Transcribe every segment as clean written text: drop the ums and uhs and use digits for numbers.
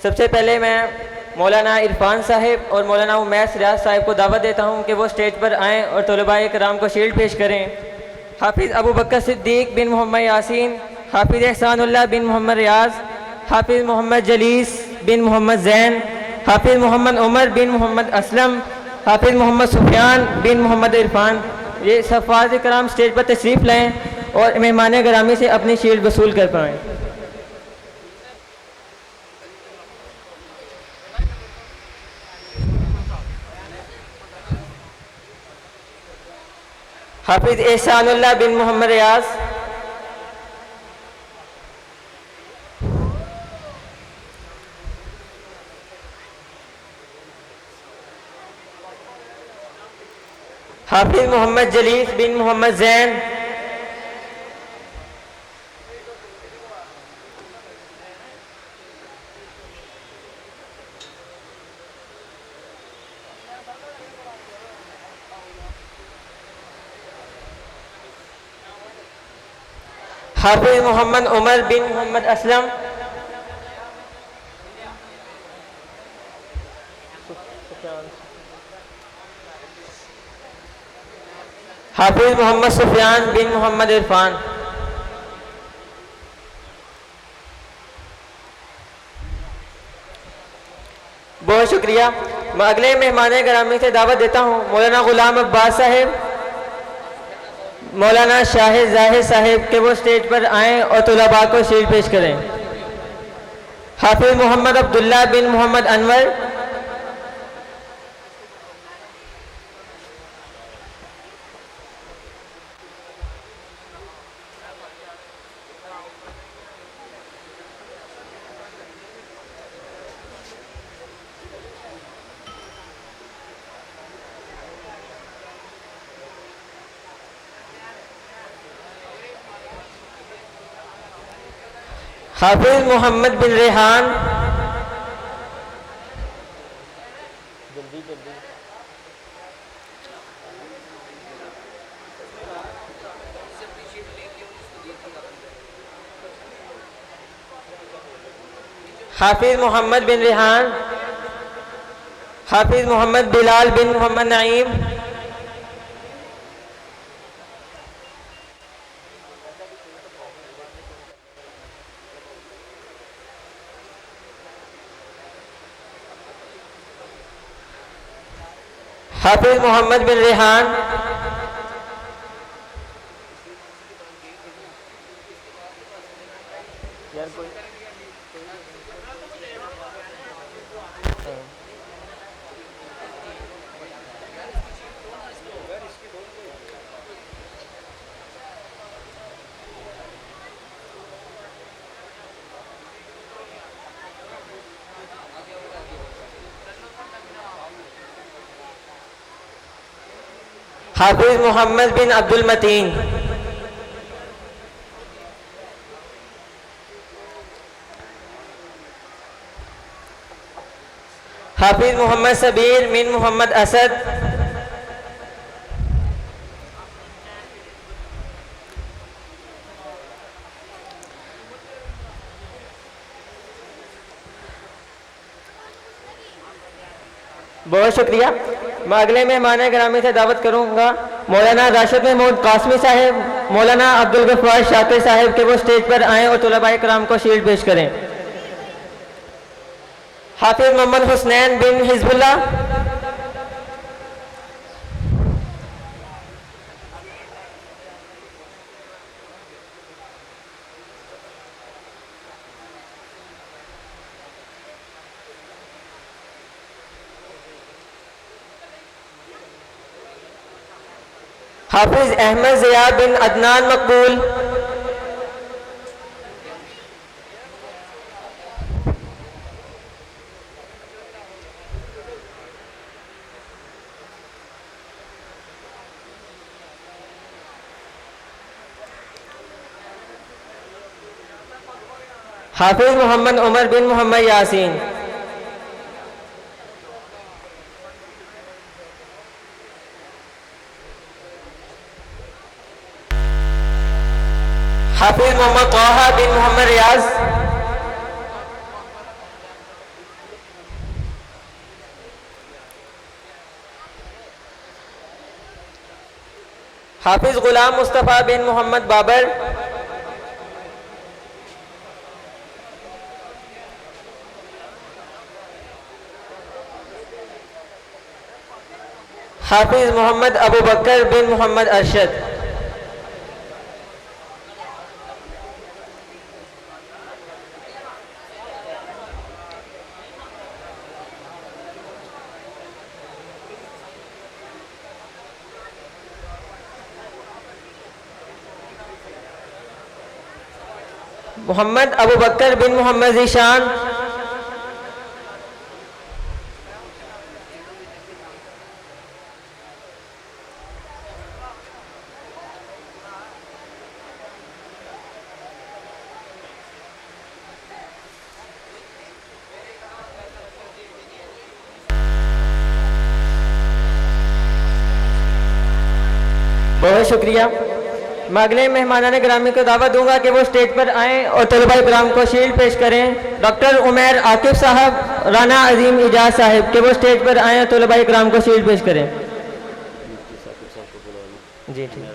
सबसे पहले मैं मौलाना इरफान साहिब और मौलाना उमैस रियाज साहिब को दावत देता हूँ कि वो स्टेज पर आएँ और तलबाए कराम को शील्ड पेश करें। हाफिज़ अबू बकर सिद्दीक बिन मोहम्मद यासीन, हाफिज़ एहसानुल्लाह बिन मोहम्मद रियाज, हाफिज़ मोहम्मद जलीस बिन मोहम्मद जैन, हाफिज़ मोहम्मद उमर बिन मोहम्मद असलम, हाफिज़ मोहम्मद सुफियान बिन मोहम्मद इरफान। ये सफ़ाज़ कराम स्टेज पर तशरीफ़ लाएँ और मेहमान गिरामी से अपनी शील्ड वसूल कर पाएँ। हाफिज़ एहसानुल्लाह बिन मोहम्मद रियाज, हाफिज़ मोहम्मद जलीस बिन मोहम्मद जैन, हाफिज़ मोहम्मद उमर बिन मोहम्मद असलम, हाफिज़ मोहम्मद सुफियान बिन मोहम्मद इरफान। बहुत शुक्रिया। मैं अगले मेहमान गिरामी से दावत देता हूँ मौलाना गुलाम अब्बास साहिब, मौलाना शाहिद जाहिद साहिब के वो स्टेज पर आएँ और तलबा को शील्ड पेश करें। हाफिज़ मोहम्मद अब्दुल्ला बिन मोहम्मद अनवर, हाफिज़ मोहम्मद बिन रेहान, हाफिज़ मोहम्मद बिन रेहान, हाफिज़ मोहम्मद बिलाल बिन मोहम्मद नईम, हाफिज़ मोहम्मद बिन रेहान, हाफिज़ मोहम्मद बिन अब्दुल मतीन, हाफिज़ मोहम्मद सबीर बिन मोहम्मद असद, बहुत शुक्रिया। मैं अगले मेहमान गिरामी से दावत करूंगा मौलाना राशिद महमूद कासमी साहिब, मौलाना अब्दुल गफ्फार शाकिर साहिब के वो स्टेज पर आएँ और तलबाए कराम को शील्ड पेश करें। हाफिज़ मोहम्मद हुसनैन बिन हिजबुल्लाह, हाफिज़ अहमद ज़िया बिन अदनान मकबूल, हाफिज़ मोहम्मद उमर बिन मोहम्मद यासीन, हाफिज़ मोहम्मद तोहा बिन मोहम्मद रियाज, हाफिज गुलाम मुस्तफ़ा बिन मोहम्मद बाबर, हाफिज मोहम्मद अबू बकर बिन मोहम्मद अरशद, मोहम्मद अबू बकर बिन मोहम्मद ज़ीशान, बहुत शुक्रिया। मैं अगले मेहमानान ग्रामी को दावत दूंगा कि वो स्टेज पर आएँ और तलबा इकराम को शील्ड पेश करें। डॉक्टर उमैर आकिब साहब, राना अजीम इजाज साहब कि वो स्टेज पर आएँ और तलबा इकराम को शील्ड पेश करें। जी ठीक।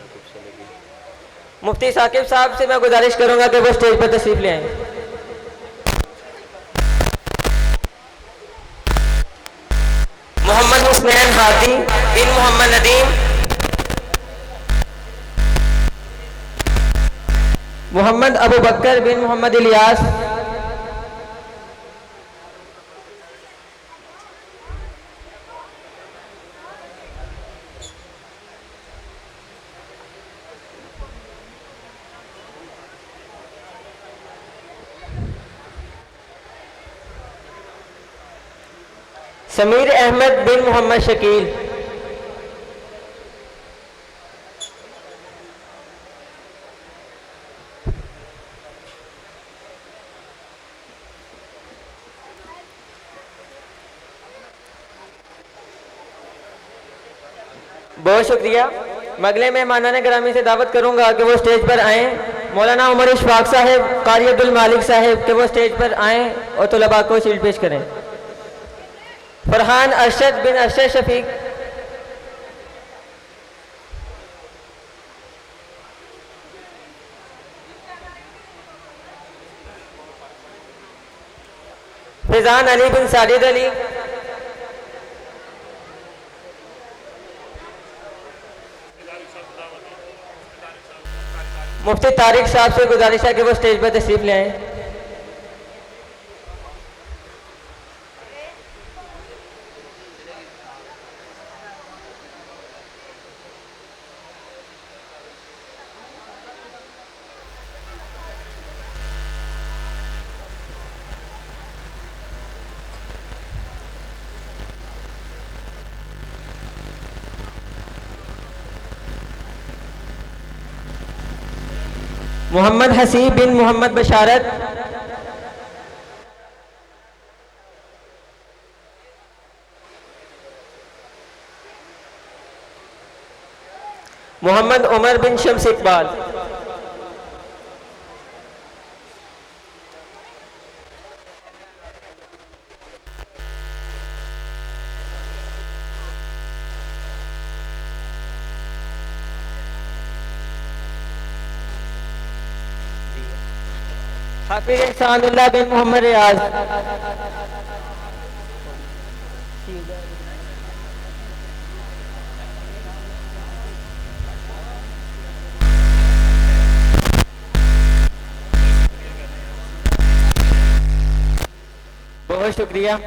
मुफ्ती साकिब साहब से मैं गुजारिश करूंगा कि वो स्टेज पर तशरीफ ले आएँ। मोहम्मद हुसनैन हादी बिन मोहम्मद नदीम, मोहम्मद अबू बकर बिन मोहम्मद इलियास, समीर अहमद बिन मोहम्मद शकील, बहुत शुक्रिया। मैं अगले मेहमानान ग्रामी से दावत करूंगा कि वो स्टेज पर आएँ। मौलाना उमर इशफाक साहब, कारी अब्दुल मालिक साहब कि वो स्टेज पर आएँ और तलबा को शील्ड पेश करें। फरहान अरशद बिन अरशद शफीक, फैजान अली बिन साजिद अली, मुफ्ती तारिक साहब से गुजारिश है कि वो स्टेज पर तशरीफ ले आएं। मोहम्मद हसीब बिन मोहम्मद बशारत, मोहम्मद उमर बिन शम्स इकबाल, हाफिज इंसानुल्लाह बिन मोहम्मद रियाज, बहुत शुक्रिया।